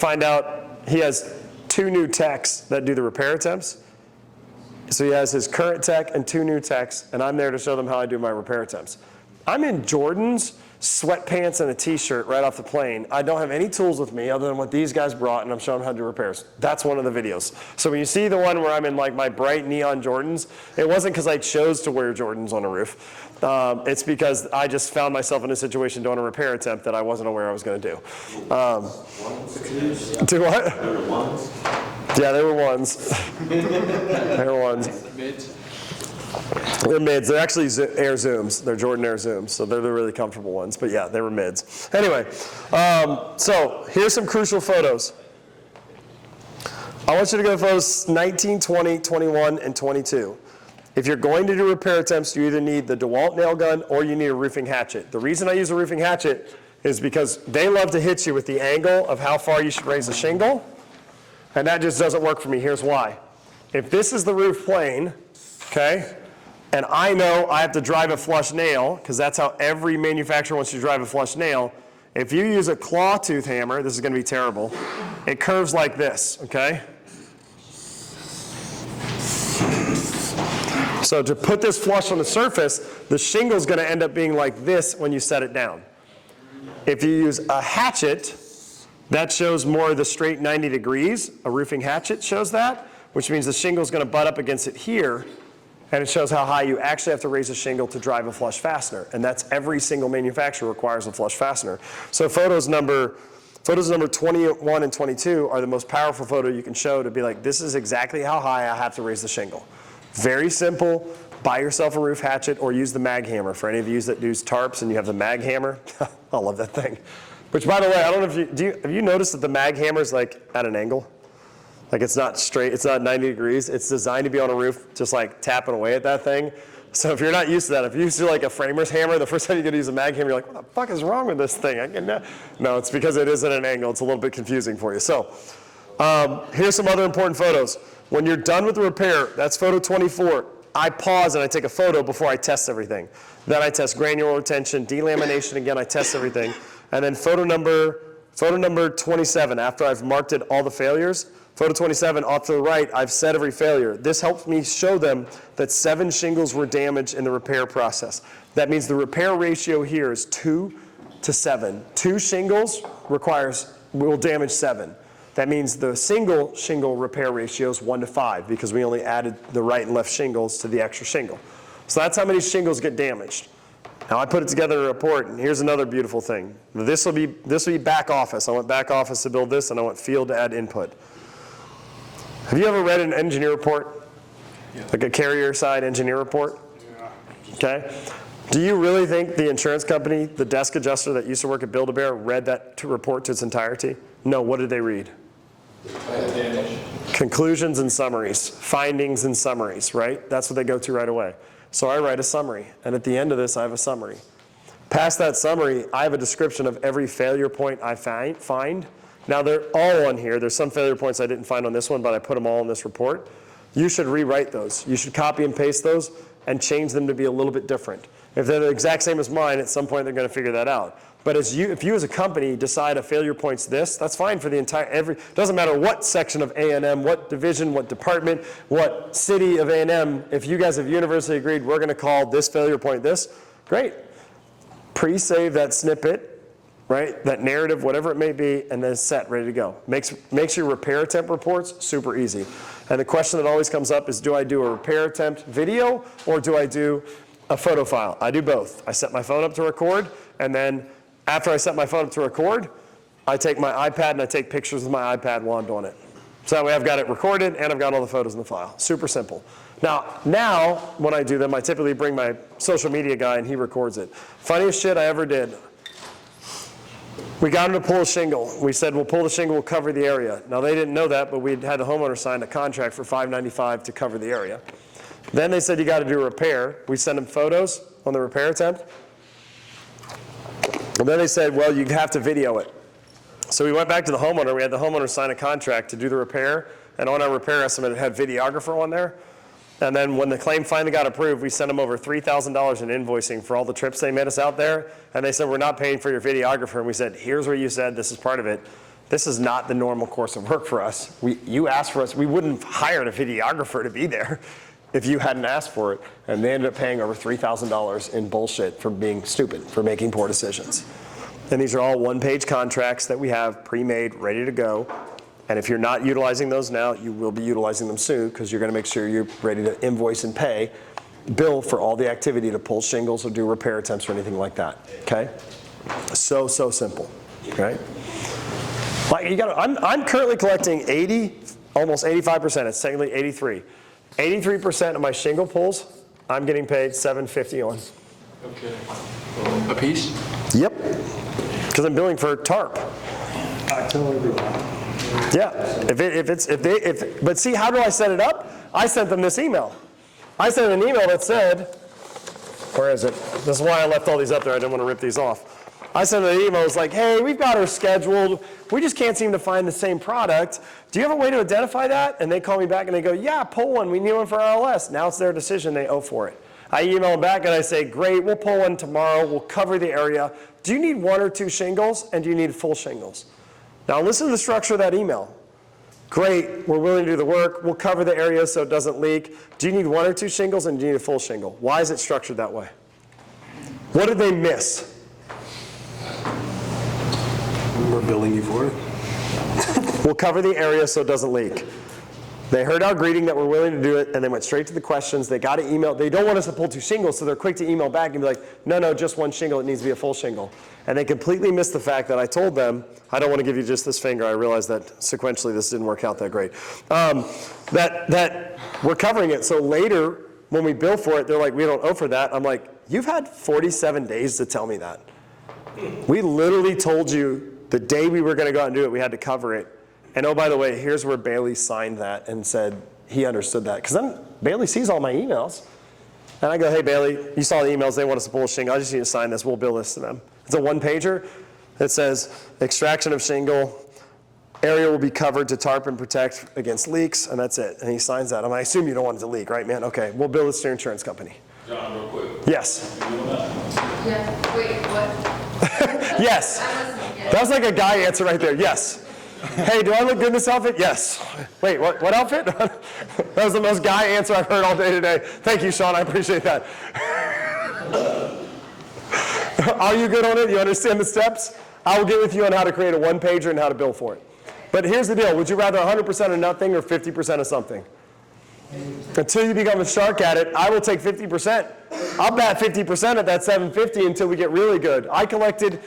find out he has 2 new techs that do the repair attempts. So he has his current tech and 2 new techs, and I'm there to show them how I do my repair attempts. I'm in Jordans, sweatpants, and a t-shirt right off the plane. I don't have any tools with me other than what these guys brought, and I'm showing them how to do repairs. That's one of the videos. So when you see the one where I'm in like my bright neon Jordans, it wasn't because I chose to wear Jordans on a roof. It's because I just found myself in a situation doing a repair attempt that I wasn't aware I was going to do. Do what? Yeah, they were ones. They were ones. They're mids. They're actually Air Zooms. They're Jordan Air Zooms, so they're the really comfortable ones. But yeah, they were mids. Anyway, so here's some crucial photos. I want you to go to photos 19, 20, 21, and 22. If you're going to do repair attempts, you either need the DeWalt nail gun or you need a roofing hatchet. The reason I use a roofing hatchet is because they love to hit you with the angle of how far you should raise the shingle, and that just doesn't work for me. Here's why. If this is the roof plane, okay, and I know I have to drive a flush nail, because that's how every manufacturer wants you to drive a flush nail, if you use a claw tooth hammer, this is going to be terrible, it curves like this, okay? So to put this flush on the surface, the shingle is going to end up being like this when you set it down. If you use a hatchet, that shows more of the straight 90 degrees. A roofing hatchet shows that, which means the shingle is going to butt up against it here, and it shows how high you actually have to raise a shingle to drive a flush fastener. And that's every single manufacturer requires a flush fastener. So photos number 21 and 22 are the most powerful photo you can show to be like, this is exactly how high I have to raise the shingle. Very simple. Buy yourself a roof hatchet or use the mag hammer. For any of you that use tarps and you have the mag hammer, I love that thing. Which, by the way, I don't know if have you noticed that the mag hammer is like at an angle? Like it's not straight, it's not 90 degrees. It's designed to be on a roof, just like tapping away at that thing. So if you're not used to that, if you're used to like a framer's hammer, the first time you get to use a mag hammer, you're like, what the fuck is wrong with this thing? No, it's because it is at an angle. It's a little bit confusing for you. So here's some other important photos. When you're done with the repair, that's photo 24. I pause and I take a photo before I test everything. Then I test granular retention, delamination, again, I test everything. And then photo number 27, after I've marked it all the failures, photo 27, off to the right, I've set every failure. This helps me show them that 7 shingles were damaged in the repair process. That means the repair ratio here is 2 to 7. 2 shingles will damage 7. That means the single shingle repair ratio is 1 to 5 because we only added the right and left shingles to the extra shingle. So that's how many shingles get damaged. Now I put it together in a report, and here's another beautiful thing. This will be back office. I want back office to build this, and I want field to add input. Have you ever read an engineer report? Yeah. Like a carrier side engineer report? Yeah. Okay. Do you really think the insurance company, the desk adjuster that used to work at Build-A-Bear, read that report to its entirety? No, what did they read? Conclusions and summaries, findings and summaries, right? That's what they go to right away. So I write a summary, and at the end of this, I have a summary. Past that summary, I have a description of every failure point I find. Now they're all on here. There's some failure points I didn't find on this one, but I put them all in this report. You should rewrite those. You should copy and paste those and change them to be a little bit different. If they're the exact same as mine, at some point they're going to figure that out. But if you as a company decide a failure point's this, that's fine for the entire, doesn't matter what section of A&M, what division, what department, what city of A&M, if you guys have universally agreed we're going to call this failure point this, great. Pre-save that snippet, right, that narrative, whatever it may be, and then set, ready to go. Makes your repair attempt reports super easy. And the question that always comes up is, do I do a repair attempt video or do I do a photo file? I do both. I set my phone up to record, and then after I set my phone up to record, I take my iPad and I take pictures with my iPad while I'm doing it. So that way I've got it recorded and I've got all the photos in the file. Super simple. Now when I do them, I typically bring my social media guy and he records it. Funniest shit I ever did. We got him to pull a shingle. We said, we'll pull the shingle, we'll cover the area. Now they didn't know that, but we'd had the homeowner sign a contract for $595 to cover the area. Then they said, you got to do a repair. We sent them photos on the repair attempt. And then they said, well, you have to video it. So we went back to the homeowner. We had the homeowner sign a contract to do the repair. And on our repair estimate, it had videographer on there. And then when the claim finally got approved, we sent them over $3,000 in invoicing for all the trips they made us out there. And they said, we're not paying for your videographer. And we said, here's where you said this is part of it. This is not the normal course of work for us. You asked for us, we wouldn't have hired a videographer to be there if you hadn't asked for it. And they ended up paying over $3,000 in bullshit for being stupid, for making poor decisions. And these are all one-page contracts that we have pre-made, ready to go. And if you're not utilizing those now, you will be utilizing them soon, because you're going to make sure you're ready to invoice and pay, bill for all the activity to pull shingles or do repair attempts or anything like that. Okay? So simple. Okay? Like I'm currently collecting 80, almost 85%. It's technically 83. 83% of my shingle pulls, I'm getting paid $750 on. Okay. A piece? Yep. Because I'm billing for tarp. I totally agree. Yeah. But see, how do I set it up? I sent them this email. I sent an email that said, where is it? This is why I left all these up there. I didn't want to rip these off. I sent an email. It's like, hey, we've got her scheduled. We just can't seem to find the same product. Do you have a way to identify that? And they call me back and they go, yeah, pull one. We need one for RLS. Now it's their decision. They owe for it. I email them back and I say, great, we'll pull one tomorrow. We'll cover the area. Do you need 1 or 2 shingles? And do you need full shingles? Now listen to the structure of that email. Great, we're willing to do the work. We'll cover the area so it doesn't leak. Do you need 1 or 2 shingles and do you need a full shingle? Why is it structured that way? What did they miss? We're billing you for it. We'll cover the area so it doesn't leak. They heard our greeting that we're willing to do it, and they went straight to the questions. They got an email. They don't want us to pull 2 shingles, so they're quick to email back and be like, no, just 1 shingle. It needs to be a full shingle. And they completely missed the fact that I told them, I don't want to give you just this finger. I realize that sequentially this didn't work out that great. That we're covering it. So later, when we bill for it, they're like, we don't owe for that. I'm like, you've had 47 days to tell me that. We literally told you the day we were going to go out and do it, we had to cover it. And oh, by the way, here's where Bailey signed that and said he understood that. Because then Bailey sees all my emails. And I go, hey, Bailey, you saw the emails. They want us to pull a shingle. I just need to sign this. We'll bill this to them. It's a 1-pager that says extraction of shingle, area will be covered to tarp and protect against leaks, and that's it. And he signs that. I assume you don't want it to leak, right, man? Okay, we'll bill this to your insurance company. John, real quick. Yes. Yeah, wait, what? Yes. That was like a guy answer right there. Yes. Hey, do I look good in this outfit? Yes. Wait, what outfit? That was the most guy answer I've heard all day today. Thank you, Sean. I appreciate that. Are you good on it? You understand the steps? I will get with you on how to create a 1-pager and how to bill for it. But here's the deal. Would you rather 100% of nothing or 50% of something? Until you become a shark at it, I will take 50%. I'll bat 50% at that $750 until we get really good. I collected,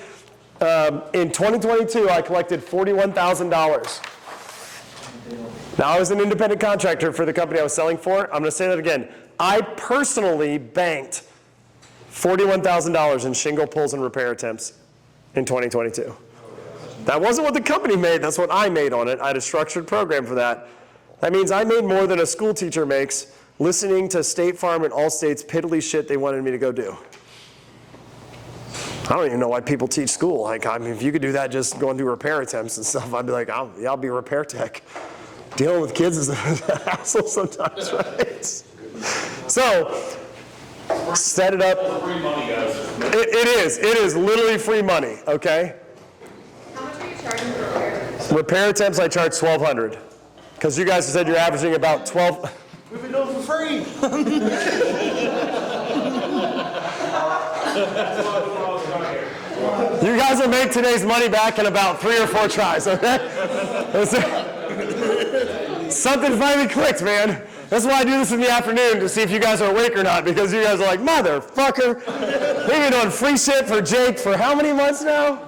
in 2022, I collected $41,000. Now, I was an independent contractor for the company I was selling for. I'm going to say that again. I personally banked $41,000 in shingle pulls and repair attempts in 2022. That wasn't what the company made. That's what I made on it. I had a structured program for that. That means I made more than a school teacher makes listening to State Farm and Allstate's piddly shit they wanted me to go do. I don't even know why people teach school. Like, I mean, if you could do that just going through repair attempts and stuff, I'd be like, I'll be a repair tech. Dealing with kids is a hassle sometimes, right? So, set it up. Free money, guys. It is literally free money, okay? How much are you charging for repair? Repair attempts, I charge $1,200. Because you guys said you're averaging about 12. We've been doing it for free. You guys will make today's money back in about 3 or 4 tries, okay? Something finally clicked, man. That's why I do this in the afternoon, to see if you guys are awake or not, because you guys are like, motherfucker. We've been doing free shit for Jake for how many months now?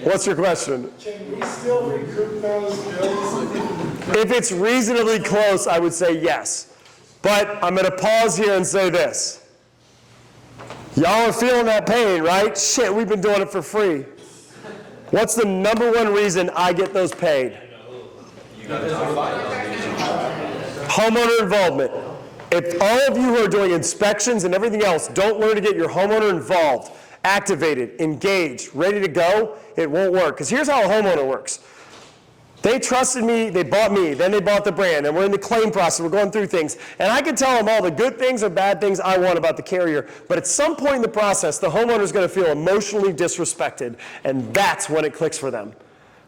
What's your question? Can we still recoup those bills? If it's reasonably close, I would say yes. But I'm going to pause here and say this. Y'all are feeling that pain, right? Shit, we've been doing it for free. What's the #1 reason I get those paid? Homeowner involvement. If all of you who are doing inspections and everything else don't learn to get your homeowner involved, activated, engaged, ready to go, it won't work. Because here's how a homeowner works. They trusted me, they bought me, then they bought the brand, and we're in the claim process, we're going through things. And I can tell them all the good things or bad things I want about the carrier, but at some point in the process, the homeowner is going to feel emotionally disrespected, and that's when it clicks for them.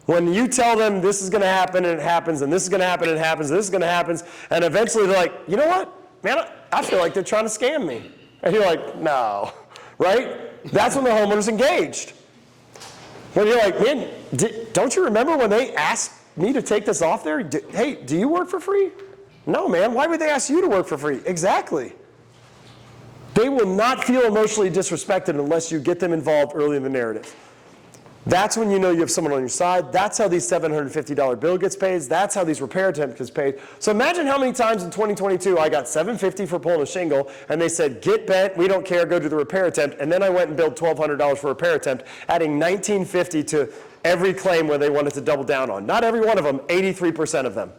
When you tell them this is going to happen and it happens, and this is going to happen and it happens, and this is going to happen, and eventually they're like, you know what, man, I feel like they're trying to scam me. And you're like, no, right? That's when the homeowner's engaged. When you're like, man, don't you remember when they asked me to take this off there? Hey, do you work for free? No, man, why would they ask you to work for free? Exactly. They will not feel emotionally disrespected unless you get them involved early in the narrative. That's when you know you have someone on your side. That's how these $750 bill gets paid. That's how these repair attempt gets paid. So imagine how many times in 2022 I got $750 for pulling a shingle, and they said, get bent, we don't care, go do the repair attempt. And then I went and billed $1,200 for a repair attempt, adding $1,950 to every claim where they wanted to double down on. Not every one of them, 83% of them.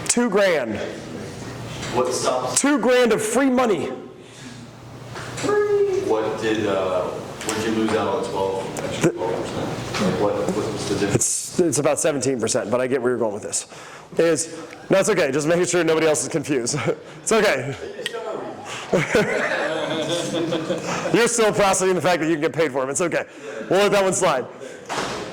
$2,000. What stops? $2,000 of free money. What did you lose out on 12%? What was the difference? It's about 17%, but I get where you're going with this. No, it's okay, just making sure nobody else is confused. It's okay. You're still processing the fact that you can get paid for them. It's okay. We'll let that one slide.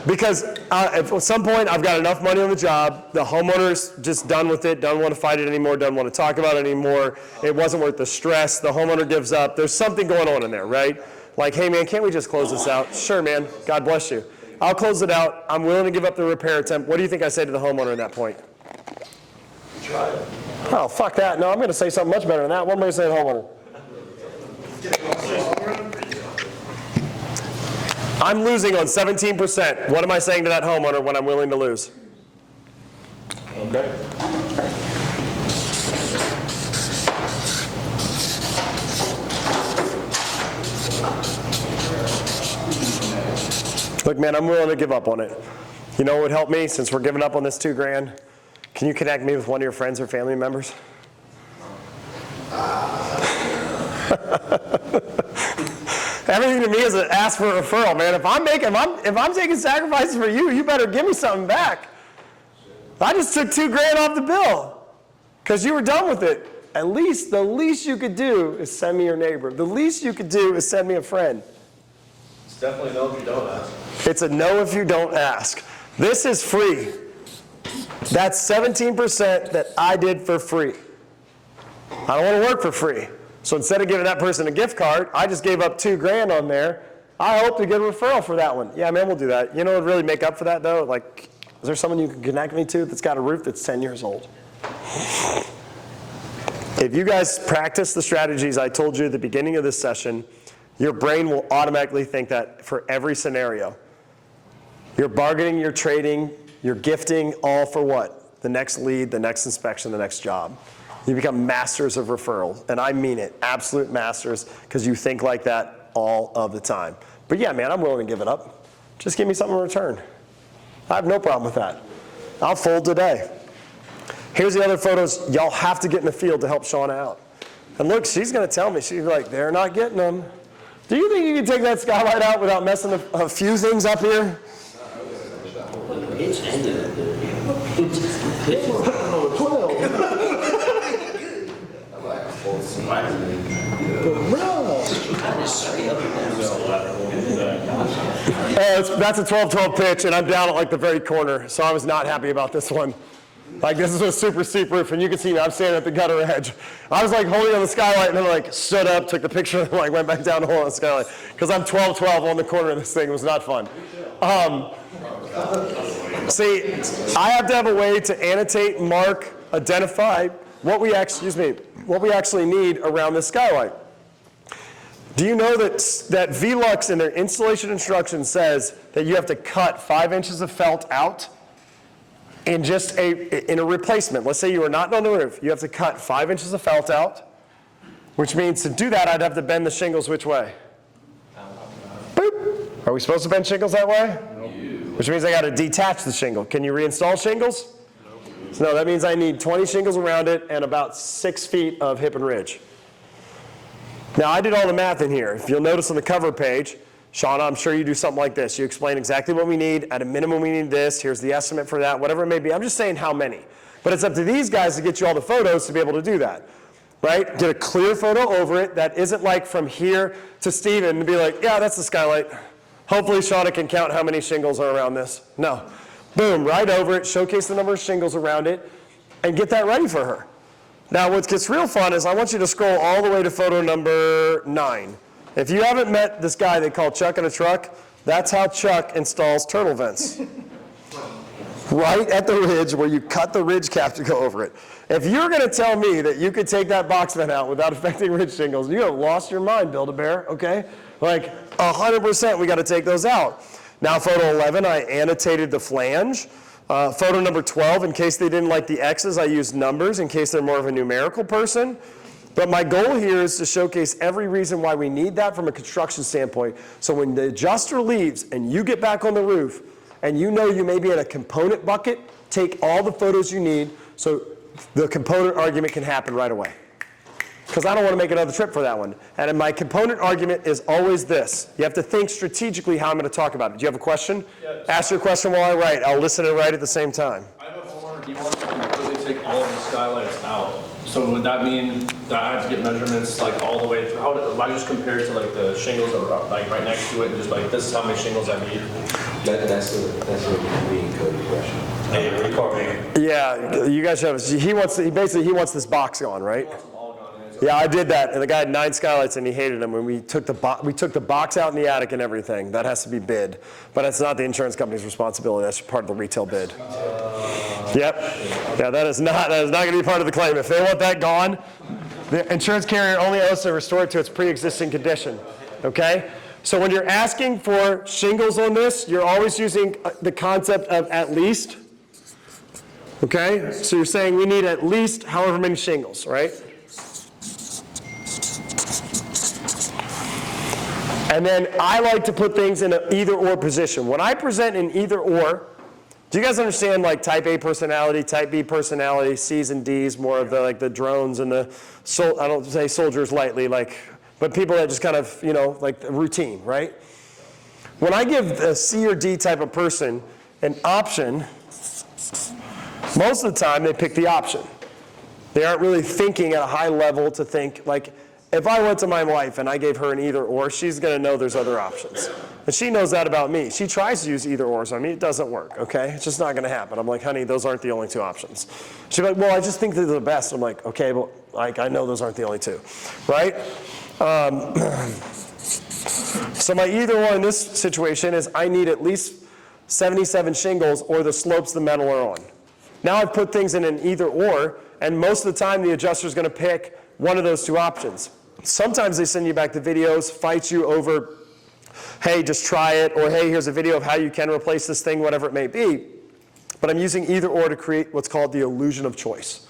Because at some point, I've got enough money on the job, the homeowner's just done with it, doesn't want to fight it anymore, doesn't want to talk about it anymore, it wasn't worth the stress, the homeowner gives up, there's something going on in there, right? Like, hey man, can't we just close this out? Sure man, God bless you. I'll close it out, I'm willing to give up the repair attempt. What do you think I say to the homeowner at that point? Try it. Oh, fuck that, no, I'm going to say something much better than that. What am I going to say to the homeowner? I'm losing on 17%. What am I saying to that homeowner when I'm willing to lose? Okay. Look, man, I'm willing to give up on it. You know what would help me since we're giving up on this $2,000? Can you connect me with one of your friends or family members? Everything to me is an ask for a referral, man. If I'm taking sacrifices for you, you better give me something back. I just took $2,000 off the bill because you were done with it. The least you could do is send me your neighbor. The least you could do is send me a friend. It's definitely no if you don't ask. It's a no if you don't ask. This is free. That's 17% that I did for free. I don't want to work for free. So instead of giving that person a gift card, I just gave up $2,000 on there. I hope to get a referral for that one. Yeah, man, we'll do that. You know what would really make up for that, though? Like, is there someone you can connect me to that's got a roof that's 10 years old? If you guys practice the strategies I told you at the beginning of this session, your brain will automatically think that for every scenario. You're bargaining, you're trading, you're gifting, all for what? The next lead, the next inspection, the next job. You become masters of referral, and I mean it, absolute masters, because you think like that all of the time. But yeah, man, I'm willing to give it up. Just give me something in return. I have no problem with that. I'll fold today. Here's the other photos. Y'all have to get in the field to help Shauna out. And look, she's going to tell me. She's like, they're not getting them. Do you think you can take that skylight out without messing a few things up here? It's ended. That's a 12-12 pitch, and I'm down at like the very corner, so I was not happy about this one. Like, this is a super steep roof, and you can see me, I'm standing at the gutter edge. I was like holding on the skylight, and then like stood up, took the picture, and like went back down to hold on the skylight. Because I'm 12-12 on the corner of this thing. It was not fun. See, I have to have a way to annotate, mark, identify what we actually need around this skylight. Do you know that Velux in their installation instructions says that you have to cut 5 inches of felt out in in a replacement? Let's say you are not on the roof. You have to cut 5 inches of felt out, which means to do that, I'd have to bend the shingles which way? Boop. Are we supposed to bend shingles that way? Nope. Which means I got to detach the shingle. Can you reinstall shingles? Nope. No, that means I need 20 shingles around it and about 6 feet of hip and ridge. Now, I did all the math in here. If you'll notice on the cover page, Shauna, I'm sure you do something like this. You explain exactly what we need. At a minimum, we need this. Here's the estimate for that, whatever it may be. I'm just saying how many. But it's up to these guys to get you all the photos to be able to do that, right? Get a clear photo over it that isn't like from here to Steven to be like, yeah, that's the skylight. Hopefully Shauna can count how many shingles are around this. No. Boom, right over it, showcase the number of shingles around it, and get that ready for her. Now what gets real fun is I want you to scroll all the way to photo number 9. If you haven't met this guy they call Chuck in a truck, that's how Chuck installs turtle vents. Right at the ridge where you cut the ridge cap to go over it. If you're going to tell me that you could take that box vent out without affecting ridge shingles, you have lost your mind, Build-A-Bear, okay? Like 100% we got to take those out. Now photo 11, I annotated the flange. Photo number 12, in case they didn't like the X's, I used numbers in case they're more of a numerical person. But my goal here is to showcase every reason why we need that from a construction standpoint. So when the adjuster leaves and you get back on the roof and you know you may be in a component bucket, take all the photos you need so the component argument can happen right away. Because I don't want to make another trip for that one. And my component argument is always this. You have to think strategically how I'm going to talk about it. Do you have a question? Yes. Ask your question while I write. I'll listen and write at the same time. I have a homeowner, he wants to completely take all of the skylights out. So would that mean that I have to get measurements like all the way through? How do I just compare it to like the shingles that are like right next to it and just like this is how many shingles I need? That's a being coded question. Hey, recording. Yeah, you guys have, he wants this box gone, right? Yeah, I did that, and the guy had 9 skylights and he hated them, and we took the box out in the attic and everything. That has to be bid, but it's not the insurance company's responsibility. That's part of the retail bid. Yep. Yeah, that is not going to be part of the claim. If they want that gone, the insurance carrier only owes to restore it to its pre-existing condition. Okay? So when you're asking for shingles on this, you're always using the concept of at least. Okay? So you're saying we need at least however many shingles, right? And then I like to put things in an either-or position. When I present an either-or, do you guys understand like type A personality, type B personality, C's and D's, more of the like the drones and the, I don't say soldiers lightly, like, but people that just kind of, you know, like routine, right? When I give a C or D type of person an option, most of the time they pick the option. They aren't really thinking at a high level to think like, if I went to my wife and I gave her an either or, she's going to know there's other options. And she knows that about me. She tries to use either ors on me. It doesn't work, okay? It's just not going to happen. I'm like, honey, those aren't the only 2 options. She's like, well, I just think they're the best. I'm like, okay, but like, I know those aren't the only 2, right? So my either or in this situation is I need at least 77 shingles or the slopes the metal are on. Now I've put things in an either or, and most of the time the adjuster is going to pick one of those 2 options. Sometimes they send you back the videos, fight you over, hey, just try it, or hey, here's a video of how you can replace this thing, whatever it may be. But I'm using either or to create what's called the illusion of choice.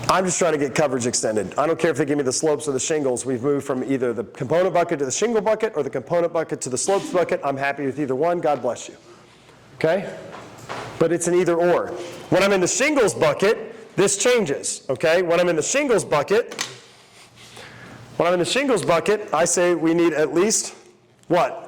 I'm just trying to get coverage extended. I don't care if they give me the slopes or the shingles. We've moved from either the component bucket to the shingle bucket or the component bucket to the slopes bucket. I'm happy with either one. God bless you. Okay? But it's an either or. When I'm in the shingles bucket, this changes, okay? When I'm in the shingles bucket, I say we need at least, what?